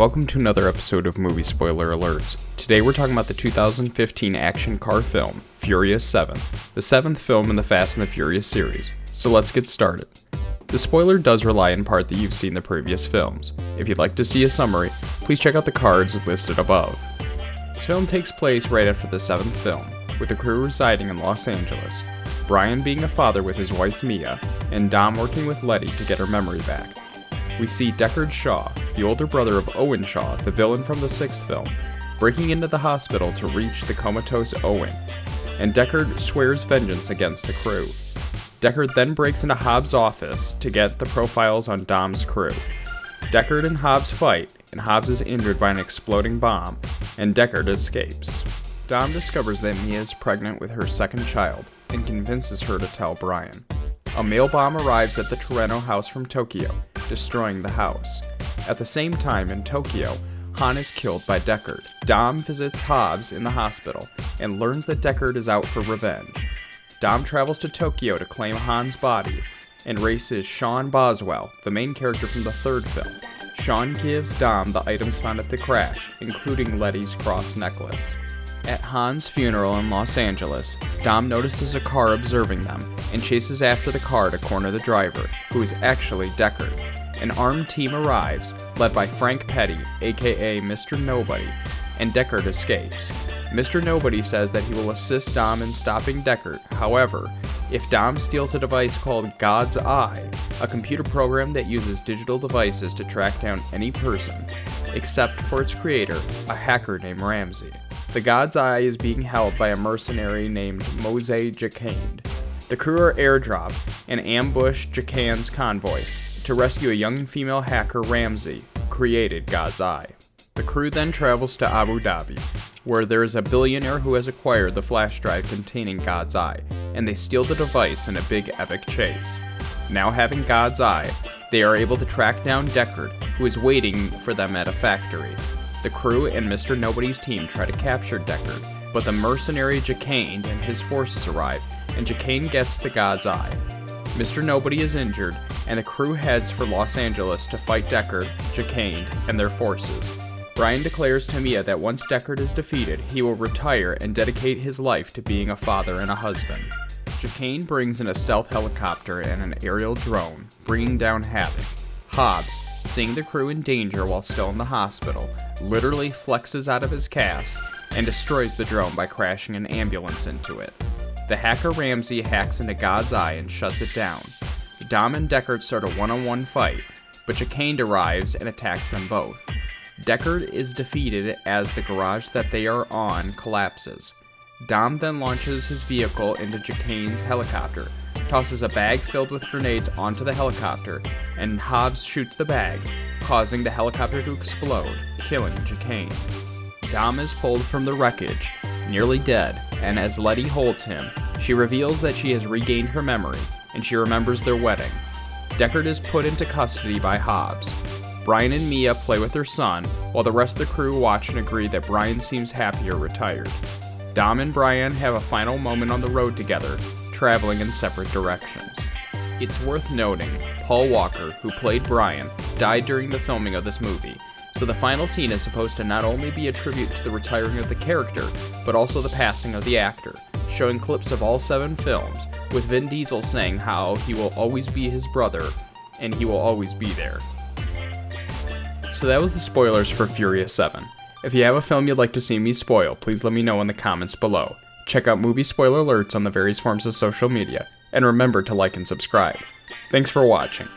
welcome to another episode of Movie Spoiler Alerts. Today we're talking about the 2015 action car film, Furious 7, the seventh film in the Fast and the Furious series. So let's get started. The spoiler does rely in part that you've seen the previous films. If you'd like to see a summary, please check out the cards listed above. This film takes place right after the seventh film, with the crew residing in Los Angeles, Brian being a father with his wife Mia, and Dom working with Letty to get her memory back. We see Deckard Shaw, the older brother of Owen Shaw, the villain from the sixth film, breaking into the hospital to reach the comatose Owen, and Deckard swears vengeance against the crew. Deckard then breaks into Hobbs' office to get the profiles on Dom's crew. Deckard and Hobbs fight, and Hobbs is injured by an exploding bomb, and Deckard escapes. Dom discovers that Mia is pregnant with her second child, and convinces her to tell Brian. A mail bomb arrives at the Torreno house from Tokyo, destroying the house. At the same time, in Tokyo, Han is killed by Deckard. Dom visits Hobbs in the hospital, and learns that Deckard is out for revenge. Dom travels to Tokyo to claim Han's body, and races Sean Boswell, the main character from the third film. Sean gives Dom the items found at the crash, including Letty's cross necklace. At Han's funeral in Los Angeles, Dom notices a car observing them, and chases after the car to corner the driver, who is actually Deckard. An armed team arrives, led by Frank Petty, aka Mr. Nobody, and Deckard escapes. Mr. Nobody says that he will assist Dom in stopping Deckard. However, if Dom steals a device called God's Eye, a computer program that uses digital devices to track down any person, except for its creator, a hacker named Ramsey. The God's Eye is being held by a mercenary named Mose Jacquard. The crew are airdropped and ambush Jacquard's convoy to rescue a young female hacker, Ramsey, who created God's Eye. The crew then travels to Abu Dhabi, where there is a billionaire who has acquired the flash drive containing God's Eye, and they steal the device in a big epic chase. Now having God's Eye, they are able to track down Deckard, who is waiting for them at a factory. The crew and Mr. Nobody's team try to capture Deckard, but the mercenary Jacquard and his forces arrive, and Jacquard gets the God's Eye. Mr. Nobody is injured, and the crew heads for Los Angeles to fight Deckard, Jacquard, and their forces. Brian declares to Mia that once Deckard is defeated, he will retire and dedicate his life to being a father and a husband. Jacquard brings in a stealth helicopter and an aerial drone, bringing down Havoc. Hobbs, seeing the crew in danger while still in the hospital, literally flexes out of his cast and destroys the drone by crashing an ambulance into it. The hacker Ramsey hacks into God's Eye and shuts it down. Dom and Deckard start a one-on-one fight, but Jacquard arrives and attacks them both. Deckard is defeated as the garage that they are on collapses. Dom then launches his vehicle into Jacquard's helicopter, tosses a bag filled with grenades onto the helicopter, and Hobbs shoots the bag, causing the helicopter to explode, killing Jacquard. Dom is pulled from the wreckage, nearly dead, and as Letty holds him, she reveals that she has regained her memory, and she remembers their wedding. Deckard is put into custody by Hobbs. Brian and Mia play with their son, while the rest of the crew watch and agree that Brian seems happier retired. Dom and Brian have a final moment on the road together, traveling in separate directions. It's worth noting, Paul Walker, who played Brian, died during the filming of this movie, so the final scene is supposed to not only be a tribute to the retiring of the character, but also the passing of the actor, showing clips of all 7 films, with Vin Diesel saying how he will always be his brother, and he will always be there. So that was the spoilers for Furious 7. If you have a film you'd like to see me spoil, please let me know in the comments below. Check out Movie Spoiler Alerts on the various forms of social media, and remember to like and subscribe. Thanks for watching.